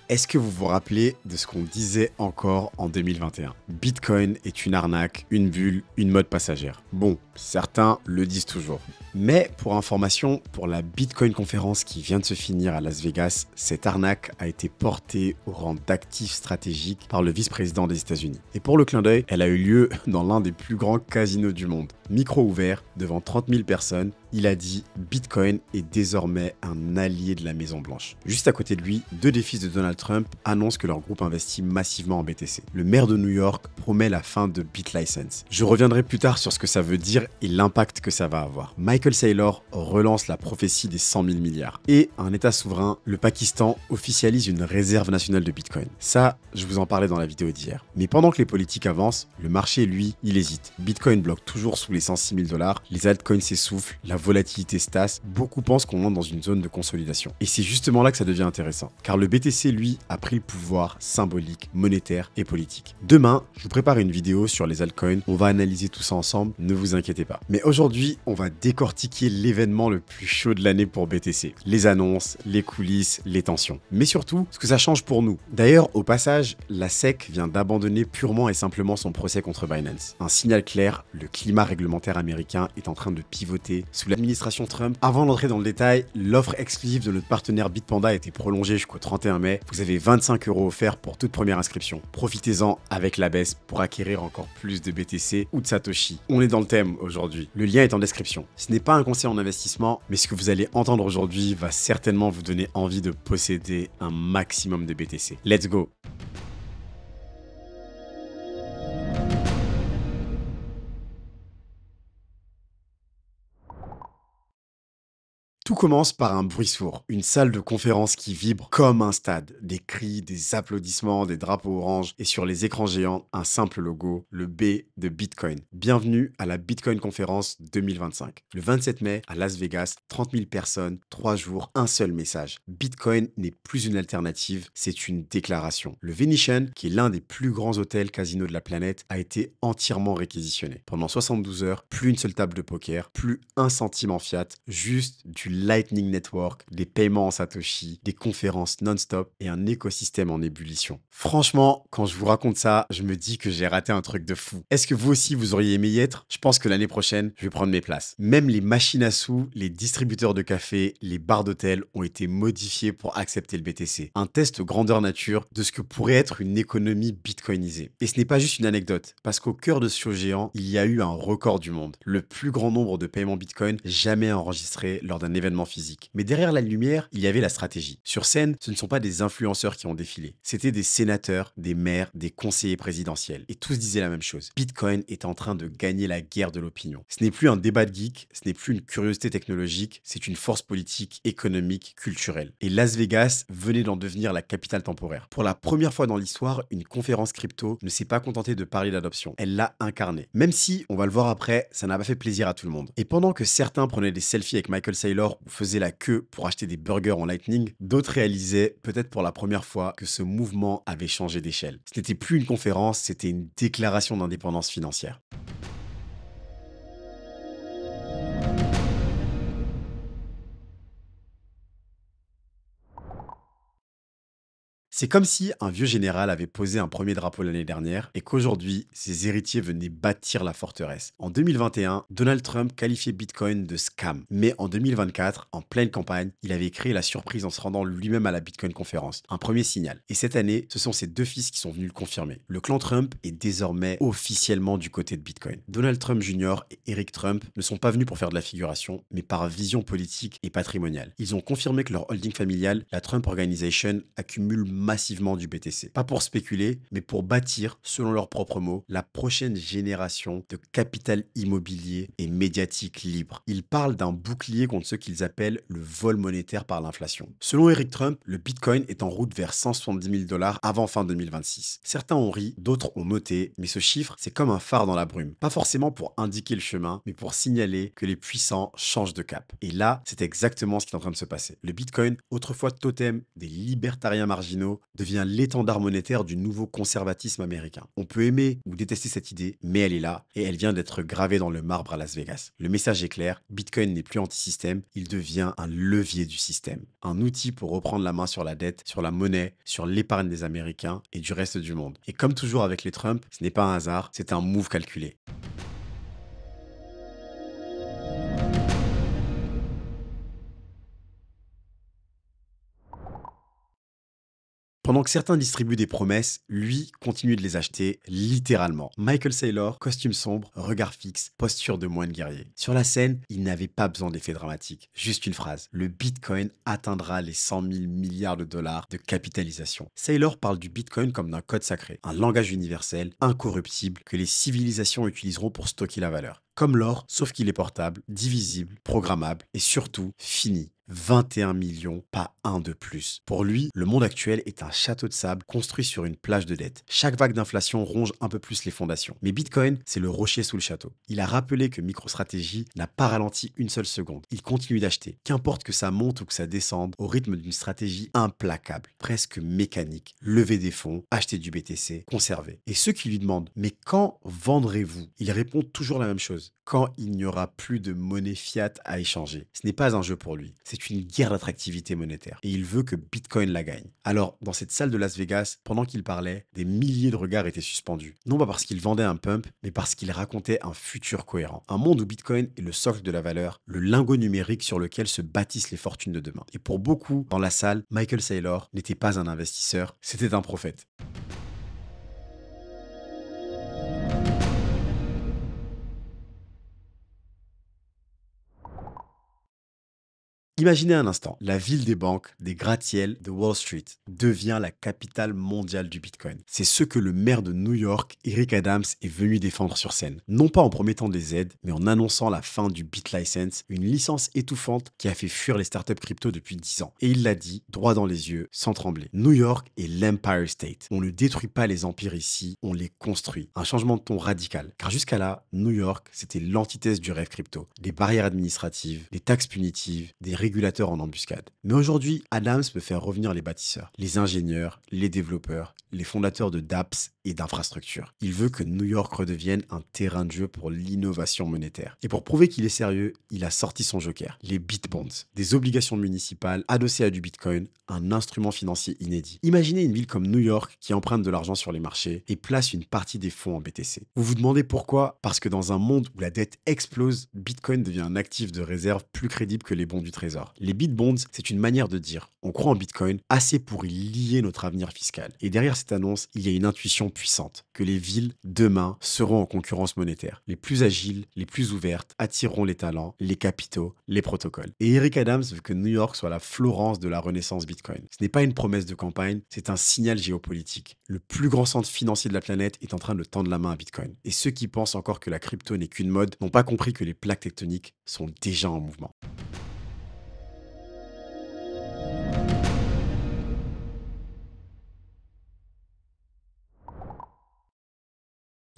Est-ce que vous vous rappelez de ce qu'on disait encore en 2021? Bitcoin est une arnaque, une bulle, une mode passagère. Bon, certains le disent toujours. Mais pour information, pour la Bitcoin conférence qui vient de se finir à Las Vegas, cette arnaque a été portée au rang d'actif stratégique par le vice-président des États-Unis. Et pour le clin d'œil, elle a eu lieu dans l'un des plus grands casinos du monde. Micro ouvert, devant 30 000 personnes, il a dit « Bitcoin est désormais un allié de la Maison-Blanche ». Juste à côté de lui, deux des fils de Donald Trump annoncent que leur groupe investit massivement en BTC. Le maire de New York promet la fin de BitLicense. Je reviendrai plus tard sur ce que ça veut dire et l'impact que ça va avoir. Michael Saylor relance la prophétie des 100 000 milliards. Et un État souverain, le Pakistan, officialise une réserve nationale de Bitcoin. Ça, je vous en parlais dans la vidéo d'hier. Mais pendant que les politiques avancent, le marché, lui, il hésite. Bitcoin bloque toujours sous les 106 000 $, les altcoins s'essoufflent, la volatilité se tasse, beaucoup pensent qu'on entre dans une zone de consolidation. Et c'est justement là que ça devient intéressant, car le BTC, lui, a pris le pouvoir symbolique, monétaire et politique. Demain, je vous prépare une vidéo sur les altcoins, on va analyser tout ça ensemble, ne vous inquiétez pas. Mais aujourd'hui, on va décortiquer l'événement le plus chaud de l'année pour BTC. Les annonces, les coulisses, les tensions. Mais surtout, ce que ça change pour nous. D'ailleurs, au passage, la SEC vient d'abandonner purement et simplement son procès contre Binance. Un signal clair, le climat réglementaire américain est en train de pivoter sous l'administration Trump. Avant d'entrer dans le détail, l'offre exclusive de notre partenaire Bitpanda a été prolongée jusqu'au 31 mai. Vous avez 25 € offerts pour toute première inscription. Profitez-en avec la baisse pour acquérir encore plus de BTC ou de Satoshi. On est dans le thème aujourd'hui. Le lien est en description. Ce n'est pas un conseil en investissement, mais ce que vous allez entendre aujourd'hui va certainement vous donner envie de posséder un maximum de BTC. Let's go! Tout commence par un bruit sourd, une salle de conférence qui vibre comme un stade. Des cris, des applaudissements, des drapeaux orange et sur les écrans géants, un simple logo, le B de Bitcoin. Bienvenue à la Bitcoin Conférence 2025. Le 27 mai, à Las Vegas, 30 000 personnes, 3 jours, un seul message. Bitcoin n'est plus une alternative, c'est une déclaration. Le Venetian, qui est l'un des plus grands hôtels casinos de la planète, a été entièrement réquisitionné. Pendant 72 heures, plus une seule table de poker, plus un centime en fiat, juste du Lightning Network, des paiements en Satoshi, des conférences non-stop et un écosystème en ébullition. Franchement, quand je vous raconte ça, je me dis que j'ai raté un truc de fou. Est-ce que vous aussi, vous auriez aimé y être? Je pense que l'année prochaine, je vais prendre mes places. Même les machines à sous, les distributeurs de café, les bars d'hôtel ont été modifiés pour accepter le BTC. Un test grandeur nature de ce que pourrait être une économie bitcoinisée. Et ce n'est pas juste une anecdote, parce qu'au cœur de ce show géant, il y a eu un record du monde. Le plus grand nombre de paiements bitcoin jamais enregistrés lors d'un événement physique. Mais derrière la lumière, il y avait la stratégie. Sur scène, ce ne sont pas des influenceurs qui ont défilé. C'était des sénateurs, des maires, des conseillers présidentiels. Et tous disaient la même chose. Bitcoin est en train de gagner la guerre de l'opinion. Ce n'est plus un débat de geek, ce n'est plus une curiosité technologique, c'est une force politique, économique, culturelle. Et Las Vegas venait d'en devenir la capitale temporaire. Pour la première fois dans l'histoire, une conférence crypto ne s'est pas contentée de parler d'adoption. Elle l'a incarnée. Même si, on va le voir après, ça n'a pas fait plaisir à tout le monde. Et pendant que certains prenaient des selfies avec Michael Saylor ou faisaient la queue pour acheter des burgers en Lightning, d'autres réalisaient, peut-être pour la première fois, que ce mouvement avait changé d'échelle. Ce n'était plus une conférence, c'était une déclaration d'indépendance financière. C'est comme si un vieux général avait posé un premier drapeau l'année dernière et qu'aujourd'hui, ses héritiers venaient bâtir la forteresse. En 2021, Donald Trump qualifiait Bitcoin de scam. Mais en 2024, en pleine campagne, il avait créé la surprise en se rendant lui-même à la Bitcoin conférence. Un premier signal. Et cette année, ce sont ses deux fils qui sont venus le confirmer. Le clan Trump est désormais officiellement du côté de Bitcoin. Donald Trump Jr. et Eric Trump ne sont pas venus pour faire de la figuration, mais par vision politique et patrimoniale. Ils ont confirmé que leur holding familial, la Trump Organization, accumule massivement du BTC. Pas pour spéculer, mais pour bâtir, selon leurs propres mots, la prochaine génération de capital immobilier et médiatique libre. Ils parlent d'un bouclier contre ce qu'ils appellent le vol monétaire par l'inflation. Selon Eric Trump, le Bitcoin est en route vers 170 000 $ avant fin 2026. Certains ont ri, d'autres ont noté, mais ce chiffre, c'est comme un phare dans la brume. Pas forcément pour indiquer le chemin, mais pour signaler que les puissants changent de cap. Et là, c'est exactement ce qui est en train de se passer. Le Bitcoin, autrefois totem des libertariens marginaux, crypto devient l'étendard monétaire du nouveau conservatisme américain. On peut aimer ou détester cette idée, mais elle est là et elle vient d'être gravée dans le marbre à Las Vegas. Le message est clair, Bitcoin n'est plus anti-système, il devient un levier du système. Un outil pour reprendre la main sur la dette, sur la monnaie, sur l'épargne des Américains et du reste du monde. Et comme toujours avec les Trump, ce n'est pas un hasard, c'est un move calculé. Pendant que certains distribuent des promesses, lui continue de les acheter littéralement. Michael Saylor, costume sombre, regard fixe, posture de moine guerrier. Sur la scène, il n'avait pas besoin d'effets dramatiques. Juste une phrase. Le Bitcoin atteindra les 100 000 milliards de dollars de capitalisation. Saylor parle du Bitcoin comme d'un code sacré, un langage universel, incorruptible, que les civilisations utiliseront pour stocker la valeur. Comme l'or, sauf qu'il est portable, divisible, programmable et surtout fini. 21 millions, pas un de plus. Pour lui, le monde actuel est un château de sable construit sur une plage de dettes. Chaque vague d'inflation ronge un peu plus les fondations. Mais Bitcoin, c'est le rocher sous le château. Il a rappelé que MicroStrategy n'a pas ralenti une seule seconde. Il continue d'acheter, qu'importe que ça monte ou que ça descende, au rythme d'une stratégie implacable, presque mécanique. Lever des fonds, acheter du BTC, conserver. Et ceux qui lui demandent « Mais quand vendrez-vous ?» Il répond toujours la même chose. Quand il n'y aura plus de monnaie fiat à échanger. Ce n'est pas un jeu pour lui. C'est une guerre d'attractivité monétaire. Et il veut que Bitcoin la gagne. Alors, dans cette salle de Las Vegas, pendant qu'il parlait, des milliers de regards étaient suspendus. Non pas parce qu'il vendait un pump, mais parce qu'il racontait un futur cohérent. Un monde où Bitcoin est le socle de la valeur, le lingot numérique sur lequel se bâtissent les fortunes de demain. Et pour beaucoup, dans la salle, Michael Saylor n'était pas un investisseur, c'était un prophète. Imaginez un instant, la ville des banques, des gratte-ciels de Wall Street devient la capitale mondiale du Bitcoin. C'est ce que le maire de New York, Eric Adams, est venu défendre sur scène. Non pas en promettant des aides, mais en annonçant la fin du BitLicense, une licence étouffante qui a fait fuir les startups crypto depuis 10 ans. Et il l'a dit, droit dans les yeux, sans trembler. New York est l'Empire State. On ne détruit pas les empires ici, on les construit. Un changement de ton radical. Car jusqu'à là, New York, c'était l'antithèse du rêve crypto. Des barrières administratives, des taxes punitives, des régulateurs en embuscade. Mais aujourd'hui, Adams peut faire revenir les bâtisseurs, les ingénieurs, les développeurs, les fondateurs de dApps et d'infrastructures. Il veut que New York redevienne un terrain de jeu pour l'innovation monétaire. Et pour prouver qu'il est sérieux, il a sorti son joker, les Bitbonds, des obligations municipales adossées à du Bitcoin, un instrument financier inédit. Imaginez une ville comme New York qui emprunte de l'argent sur les marchés et place une partie des fonds en BTC. Vous vous demandez pourquoi? Parce que dans un monde où la dette explose, Bitcoin devient un actif de réserve plus crédible que les bons du trésor. Les Bitbonds, c'est une manière de dire on croit en Bitcoin assez pour y lier notre avenir fiscal. Et derrière cette annonce, il y a une intuition puissante que les villes, demain, seront en concurrence monétaire. Les plus agiles, les plus ouvertes, attireront les talents, les capitaux, les protocoles. Et Eric Adams veut que New York soit la Florence de la renaissance Bitcoin. Ce n'est pas une promesse de campagne, c'est un signal géopolitique. Le plus grand centre financier de la planète est en train de tendre la main à Bitcoin. Et ceux qui pensent encore que la crypto n'est qu'une mode n'ont pas compris que les plaques tectoniques sont déjà en mouvement.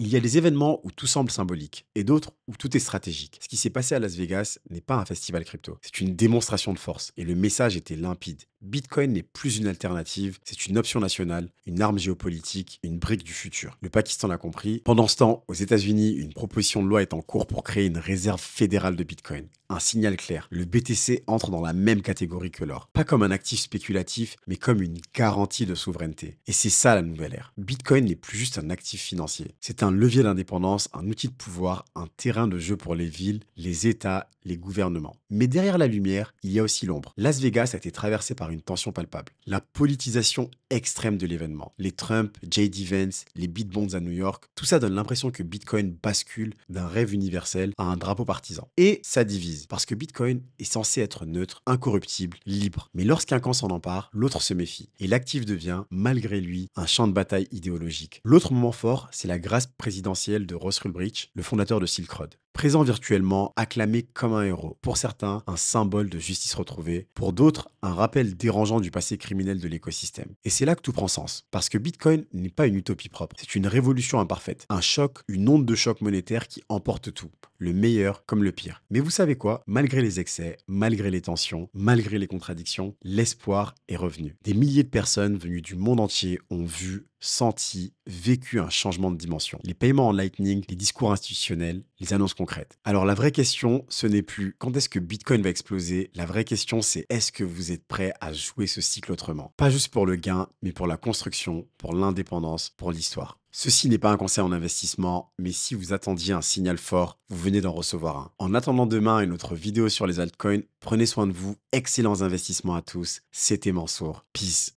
Il y a des événements où tout semble symbolique et d'autres où tout est stratégique. Ce qui s'est passé à Las Vegas n'est pas un festival crypto, c'est une démonstration de force et le message était limpide. Bitcoin n'est plus une alternative, c'est une option nationale, une arme géopolitique, une brique du futur. Le Pakistan l'a compris. Pendant ce temps, aux États-Unis, une proposition de loi est en cours pour créer une réserve fédérale de Bitcoin. Un signal clair, le BTC entre dans la même catégorie que l'or. Pas comme un actif spéculatif, mais comme une garantie de souveraineté. Et c'est ça la nouvelle ère. Bitcoin n'est plus juste un actif financier. C'est un levier d'indépendance, un outil de pouvoir, un terrain de jeu pour les villes, les États, les gouvernements. Mais derrière la lumière, il y a aussi l'ombre. Las Vegas a été traversé par une tension palpable. La politisation extrême de l'événement. Les Trump, J.D. Vance, les Bitbonds à New York, tout ça donne l'impression que Bitcoin bascule d'un rêve universel à un drapeau partisan. Et ça divise, parce que Bitcoin est censé être neutre, incorruptible, libre. Mais lorsqu'un camp s'en empare, l'autre se méfie. Et l'actif devient, malgré lui, un champ de bataille idéologique. L'autre moment fort, c'est la grâce présidentielle de Ross Ulbricht, le fondateur de Silk Road. Présent virtuellement, acclamé comme un héros. Pour certains, un symbole de justice retrouvée. Pour d'autres, un rappel dérangeant du passé criminel de l'écosystème. Et c'est là que tout prend sens. Parce que Bitcoin n'est pas une utopie propre. C'est une révolution imparfaite. Un choc, une onde de choc monétaire qui emporte tout. Le meilleur comme le pire. Mais vous savez quoi? Malgré les excès, malgré les tensions, malgré les contradictions, l'espoir est revenu. Des milliers de personnes venues du monde entier ont vu, senti, vécu un changement de dimension. Les paiements en Lightning, les discours institutionnels, les annonces concrètes. Alors la vraie question, ce n'est plus quand est-ce que Bitcoin va exploser. La vraie question, c'est est-ce que vous êtes prêt à jouer ce cycle autrement? Pas juste pour le gain, mais pour la construction, pour l'indépendance, pour l'histoire. Ceci n'est pas un conseil en investissement, mais si vous attendiez un signal fort, vous venez d'en recevoir un. En attendant demain une autre vidéo sur les altcoins, prenez soin de vous, excellents investissements à tous, c'était Mansour. Peace.